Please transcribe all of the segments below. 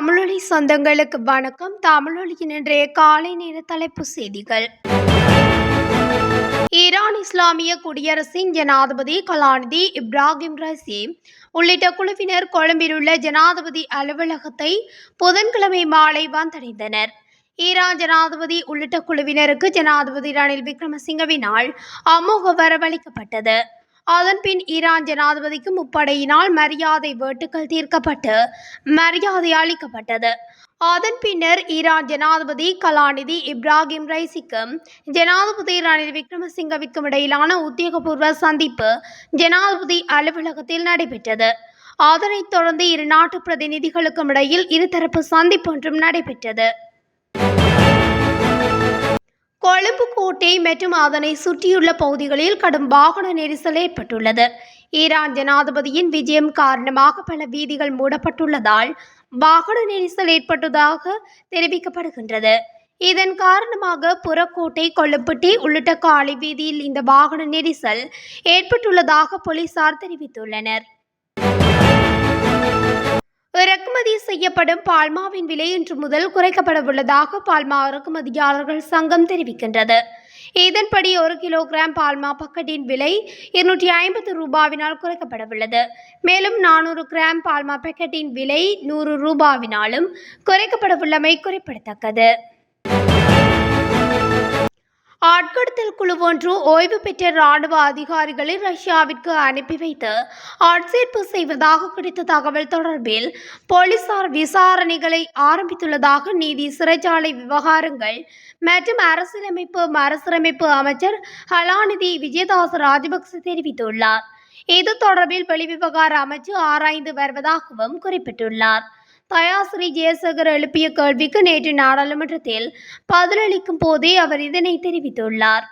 தமிழொலி சொந்தங்களுக்கு வணக்கம். தமிழொலியின் இன்றைய காலை நேர தலைப்பு செய்திகள். ஈரான் இஸ்லாமிய குடியரசின் ஜனாதிபதி கலாநிதி இப்ராஹிம் ரைசி உள்ளிட்ட குழுவினர் கொழும்பில் உள்ள ஜனாதிபதி அலுவலகத்தை புதன்கிழமை மாலை வந்தடைந்தனர். ஈரான் ஜனாதிபதி உள்ளிட்ட குழுவினருக்கு ஜனாதிபதி ரணில் விக்ரமசிங்கவினால் அமோக வரவழைக்கப்பட்டது. அதன்பின் ஈரான் ஜனாதிபதிக்கு முப்படையினால் மரியாதை வேட்டுக்கள் தீர்க்கப்பட்டு மரியாதை அளிக்கப்பட்டது. அதன் பின்னர் ஈரான் ஜனாதிபதி கலாநிதி இப்ராஹிம் ரைசிக்கும் ஜனாதிபதி ரணில் விக்ரமசிங்கவிற்கும் இடையிலான உத்தியோகபூர்வ சந்திப்பு ஜனாதிபதி அலுவலகத்தில் நடைபெற்றது. அதனைத் தொடர்ந்து இரு நாட்டு பிரதிநிதிகளுக்கும் இடையில் இருதரப்பு சந்திப்பொன்றும் நடைபெற்றது. கொழும்பு கோட்டை மற்றும் அதனை சுற்றியுள்ள பகுதிகளில் கடும் வாகன நெரிசல் ஏற்பட்டுள்ளது. ஈரான் ஜனாதிபதியின் விஜயம் காரணமாக பல வீதிகள் மூடப்பட்டுள்ளதால் வாகன நெரிசல் ஏற்பட்டதாக தெரிவிக்கப்படுகின்றது. இதன் காரணமாக புறக்கோட்டை, கொள்ளுப்பட்டி உள்ளிட்ட காலி வீதியில் இந்த வாகன நெரிசல் ஏற்பட்டுள்ளதாக போலீசார் தெரிவித்துள்ளனர். இறக்குமதி செய்யப்படும் பால்மாவின் விலை இன்று முதல் குறைக்கப்பட உள்ளதாக பால்மா இறக்குமதியாளர்கள் சங்கம் தெரிவிக்கின்றது. இதன்படி 1 கிலோகிராம் பால்மா பக்கெட்டின் விலை 250 ரூபாவினால் குறைக்கப்பட உள்ளது. மேலும் 400 கிராம் பால்மா பாக்கெட்டின் விலை 100 ரூபாவினாலும் குறைக்கப்பட உள்ளமை குறிப்பிடத்தக்கது. ஆட்கடத்தல் குழு ஒன்று ஓய்வு பெற்ற இராணுவ அதிகாரிகளை ரஷ்யாவிற்கு அனுப்பி வைத்து ஆட்சேர்ப்பு செய்வதாக கிடைத்த தகவல் தொடர்பில் போலீசார் விசாரணைகளை ஆரம்பித்துள்ளதாக நீதி, சிறைச்சாலை விவகாரங்கள் மற்றும் மறுசீரமைப்பு அமைச்சர் கலாநிதி விஜயதாச ராஜபக்ச தெரிவித்துள்ளார். இது தொடர்பில் வெளிவிவகார அமைச்சு ஆராய்ந்து வருவதாகவும் குறிப்பிட்டுள்ளார். தயாசிறி ஜெயசேகர் எழுப்பிய கேள்விக்கு நேற்று நாடாளுமன்றத்தில் பதிலளிக்கும் போதே அவர் இதனை தெரிவித்துள்ளார்.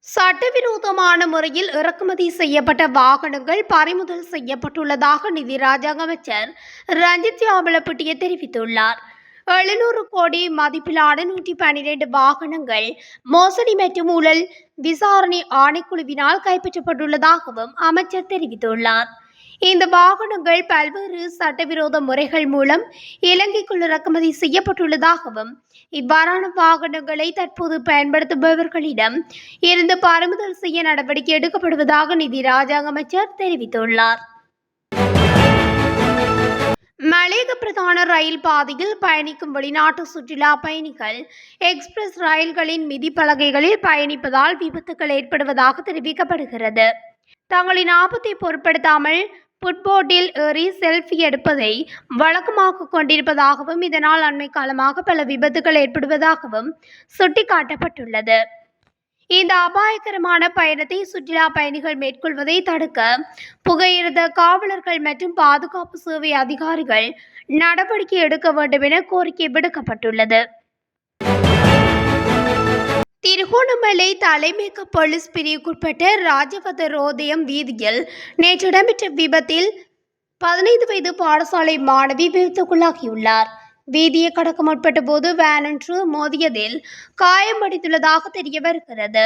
சட்டவிரோதமான முறையில் இறக்குமதி செய்யப்பட்ட வாகனங்கள் பறிமுதல் செய்யப்பட்டுள்ளதாக நிதி ராஜாங்க அமைச்சர் ரஞ்சித் யாவலப்பட்டிய தெரிவித்துள்ளார். 700 கோடி மதிப்பிலான 112 வாகனங்கள் மோசடி மற்றும் ஊழல் விசாரணை ஆணைக்குழுவினால் கைப்பற்றப்பட்டுள்ளதாகவும் அமைச்சர் தெரிவித்துள்ளார். இந்த வாகனங்கள் பல்வேறு சட்டவிரோத முறைகள் மூலம் இலங்கைக்குள் இறக்குமதி செய்யப்பட்டுள்ளதாகவும் இவ்வாறான வாகனங்களை தற்போது பயன்படுத்துபவர்களிடம் இருந்து பறிமுதல் செய்ய நடவடிக்கை எடுக்கப்படுவதாக நிதி ராஜாங்க அமைச்சர் தெரிவித்துள்ளார். மலேக பிரதான ரயில் பாதையில் பயணிக்கும் வெளிநாட்டு சுற்றுலா பயணிகள் எக்ஸ்பிரஸ் ரயில்களின் மிதிப்பலகைகளில் பயணிப்பதால் விபத்துகள் ஏற்படுவதாக தெரிவிக்கப்படுகிறது. தங்களின் ஆபத்தை பொருட்படுத்தாமல் ஃபுட்போர்டில் ஏறி செல்ஃபி எடுப்பதை வழக்கமாக கொண்டிருப்பதாகவும் இதனால் அண்மை காலமாக பல விபத்துகள் ஏற்படுவதாகவும் சுட்டிக்காட்டப்பட்டுள்ளது. இந்த அபாயகரமான பயணத்தை சுற்றுலா பயணிகள் மேற்கொள்வதை தடுக்க புகையிரத காவலர்கள் மற்றும் பாதுகாப்பு சேவை அதிகாரிகள் நடவடிக்கை எடுக்க வேண்டும் என கோரிக்கை விடுக்கப்பட்டுள்ளது. திருகோணமலை தலைமையக போலீஸ் பிரிவுக்குட்பட்ட ராஜவதரோதயம் வீதியில் நேற்று இடம்பெற்ற விபத்தில் 15 வயது பாடசாலை மாணவி விபத்துக்குள்ளாகியுள்ளார். வீதியை கடக்க முற்பட்ட போது வேன் ஒன்று மோதியதில் காயமடைந்துள்ளதாக தெரிய வருகிறது.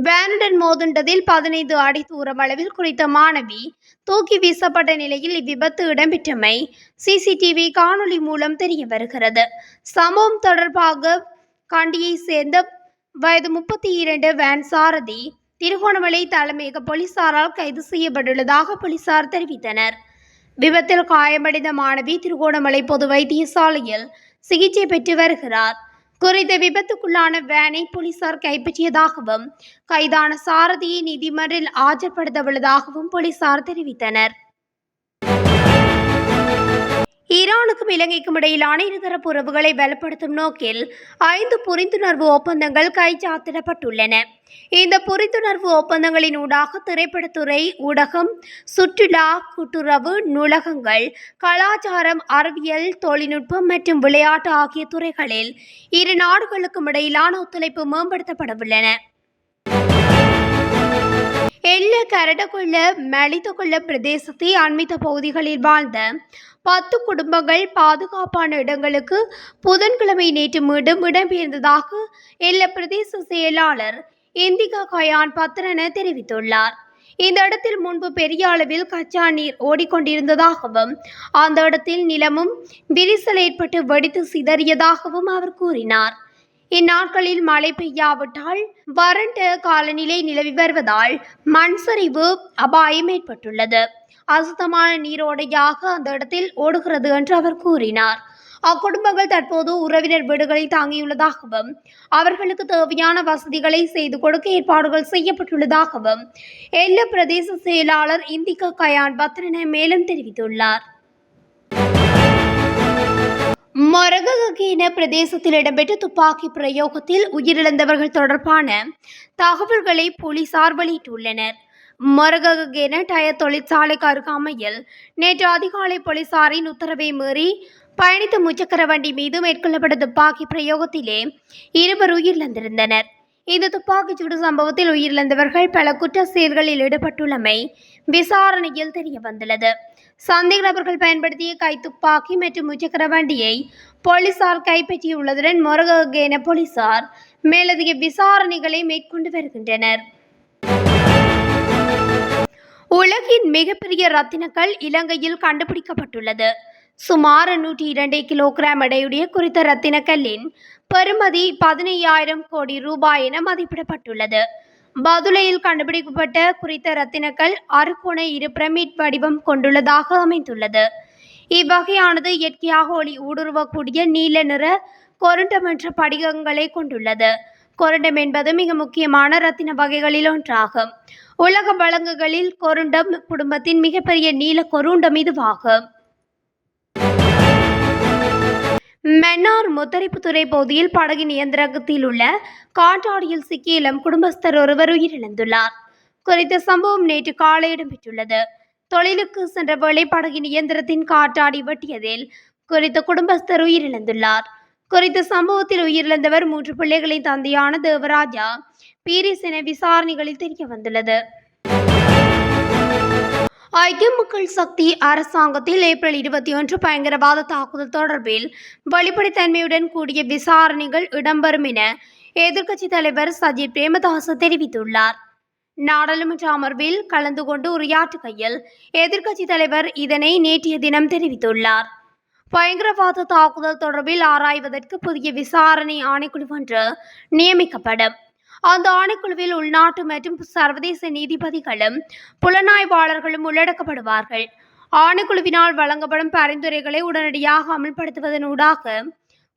வேனுடன் மோதுண்டதில் 15 அடி தூரம் அளவில் குறித்த மாணவி தூக்கி வீசப்பட்ட நிலையில் இவ்விபத்து இடம்பெற்றமை சிசிடிவி காணொலி மூலம் தெரிய வருகிறது. சம்பவம் தொடர்பாக கண்டியை சேர்ந்த வயது 32 வேன் சாரதி திருகோணமலை தலைமையக போலீசாரால் கைது செய்யப்பட்டுள்ளதாக போலீசார் தெரிவித்தனர். விபத்தில் காயமடைந்த மாணவி திருகோணமலை பொது வைத்தியசாலையில் சிகிச்சை பெற்று வருகிறார். குறித்த விபத்துக்குள்ளான வேனை போலீசார் கைப்பற்றியதாகவும் கைதான சாரதியை நீதிமன்றில் ஆஜர்படுத்த உள்ளதாகவும் போலீசார் தெரிவித்தனர். ஈரானுக்கும் இலங்கைக்கும் இடையிலான இருதரப்பு உறவுகளை பலப்படுத்தும் நோக்கில் 5 புரிந்துணர்வு ஒப்பந்தங்கள் கைச்சாத்திடப்பட்டுள்ளன. இந்த புரிந்துணர்வு ஒப்பந்தங்களின் ஊடாக திரைப்படத்துறை, ஊடகம், சுற்றுலா, கூட்டுறவு, நூலகங்கள், கலாச்சாரம், அறிவியல், தொழில்நுட்பம் மற்றும் விளையாட்டு ஆகிய துறைகளில் இரு நாடுகளுக்கும் இடையிலான ஒத்துழைப்பு மேம்படுத்தப்படவுள்ளன. எல்ல கரடகொள்ள மலிதகொள்ள பிரதேசத்தை அண்மித்த பகுதிகளில் வாழ்ந்த 10 குடும்பங்கள் பாதுகாப்பான இடங்களுக்கு புதன்கிழமை நேற்று மீண்டும் இடம்பெயர்ந்ததாக எல்ல பிரதேச செயலாளர் இந்திகா கயான் பத்ரன தெரிவித்துள்ளார். இந்த இடத்தில் முன்பு பெரிய அளவில் கச்சா நீர் ஓடிக்கொண்டிருந்ததாகவும் அந்த இடத்தில் நிலமும் விரிசல் ஏற்பட்டு வெடித்து சிதறியதாகவும் அவர் கூறினார். இந்நாட்களில் மழை பெய்யாவிட்டால் வறண்ட காலநிலை நிலவி வருவதால் மண் சரிவு அபாயம் ஏற்பட்டுள்ளது. அசுத்தமான நீரோடையாக அந்த இடத்தில் ஓடுகிறது என்று அவர் கூறினார். அக்குடும்பங்கள் தற்போது உறவினர் வீடுகளில் தாங்கியுள்ளதாகவும் அவர்களுக்கு தேவையான வசதிகளை செய்து கொடுக்க ஏற்பாடுகள் செய்யப்பட்டுள்ளதாகவும் எல்ல பிரதேச செயலாளர் இந்திகா கயான் பத்ரன மேலும் தெரிவித்துள்ளார். மொரககேன பிரதேசத்தில் இடம்பெற்ற துப்பாக்கி பிரயோகத்தில் உயிரிழந்தவர்கள் தொடர்பான தகவல்களை போலீசார் வெளியிட்டுள்ளனர். மொரககேன டயர் தொழிற்சாலைக்கு அருகாமையில் நேற்று அதிகாலை போலீசாரின் உத்தரவை மீறி பயணித்த முச்சக்கர வண்டி மீது மேற்கொள்ளப்பட்ட துப்பாக்கி பிரயோகத்திலே 2 உயிரிழந்திருந்தனர். இந்த துப்பாக்கிச்சூடு சம்பவத்தில் உயிரிழந்தவர்கள் பல குற்ற செயல்களில் ஈடுபட்டுள்ளமை விசாரணையில் தெரிய வந்துள்ளது. சந்தேக நபர்கள் பயன்படுத்திய கைத்துப்பாக்கி மற்றும் முச்சக்கர வண்டியை போலீசார் கைப்பற்றியுள்ளதுடன் மொரககேன போலீசார் மேலதிக விசாரணைகளை மேற்கொண்டு வருகின்றனர். உலகின் மிகப்பெரிய ரத்தினக்கல் இலங்கையில் கண்டுபிடிக்கப்பட்டுள்ளது. சுமார் 102 கிலோகிராம் எடையுடைய குறித்த ரத்தினக்கல்லின் பெறுமதி 15,000 கோடி ரூபாய் என மதிப்பிடப்பட்டுள்ளது. பதுளையில் கண்டுபிடிக்கப்பட்ட குறித்த ரத்தினக்கல் அறுகோண 2 பிரமிட் வடிவம் கொண்டுள்ளதாக அமைந்துள்ளது. இவ்வகையானது இயற்கையாக ஒளி ஊடுருவக்கூடிய நீல நிற கொருண்டம் என்ற படிகங்களை கொண்டுள்ளது. கொருண்டம் என்பது மிக முக்கியமான ரத்தின வகைகளில் ஒன்றாகும். உலக வழங்குகளில் கொருண்டம் குடும்பத்தின் மிகப்பெரிய நீல கொருண்டம் இதுவாகும். மன்னார் முத்தரிப்புத்துறை பகுதியில் படகின் இயந்திரத்தில் உள்ள காற்றாடியில் சிக்கி இளம் குடும்பஸ்தர் ஒருவர் உயிரிழந்துள்ளார். குறித்த சம்பவம் நேற்று காலை இடம்பெற்றுள்ளது. தொழிலுக்கு சென்ற வேளை படகின் இயந்திரத்தின் காற்றாடி வெட்டியதில் குறித்த குடும்பஸ்தர் உயிரிழந்துள்ளார். குறித்த சம்பவத்தில் உயிரிழந்தவர் 3 பிள்ளைகளின் தந்தையான தேவராஜா பீரிஸ் என விசாரணைகளில் தெரிய வந்துள்ளது. ஐக்கிய மக்கள் சக்தி அரசாங்கத்தில் ஏப்ரல் 21 பயங்கரவாத தாக்குதல் தொடர்பில் வெளிப்படைத்தன்மையுடன் கூடிய விசாரணைகள் இடம்பெறும் என எதிர்க்கட்சித் தலைவர் சஜித் பிரேமதாச தெரிவித்துள்ளார். நாடாளுமன்ற அமர்வில் கலந்து கொண்டு உரையாற்றுகையில் எதிர்க்கட்சித் தலைவர் இதனை நேற்றைய தினம் தெரிவித்துள்ளார். பயங்கரவாத தாக்குதல் தொடர்பில் ஆராய்வதற்கு புதிய விசாரணை ஆணைக்குழு ஒன்று நியமிக்கப்படும். அந்த ஆணைக்குழுவில் உள்நாட்டு மற்றும் சர்வதேச நீதிபதிகளும் புலனாய்வாளர்களும் உள்ளடக்கப்படுவார்கள். ஆணைக்குழுவினால் வழங்கப்படும் பரிந்துரைகளை உடனடியாக அமல்படுத்துவதனூடாக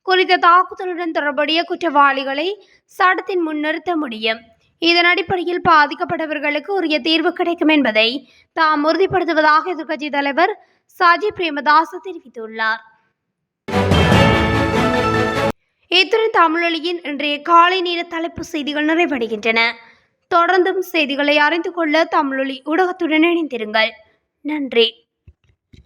குறித்த தாக்குதலுடன் தொடர்புடைய குற்றவாளிகளை சட்டத்தின் முன் நிறுத்த முடியும். இதன் அடிப்படையில் பாதிக்கப்பட்டவர்களுக்கு உரிய தீர்வு கிடைக்கும் என்பதை தாம் உறுதிப்படுத்துவதாக எதிர்க்கட்சித் தலைவர் சஜித் பிரேமதாச தெரிவித்துள்ளார். இத்துடன் தமிழொலியின் இன்றைய காலை நேர தலைப்பு செய்திகள் நிறைவடைகின்றன. தொடர்ந்தும் செய்திகளை அறிந்து கொள்ள தமிழொலி ஊடகத்துடன் இணைந்திருங்கள். நன்றி.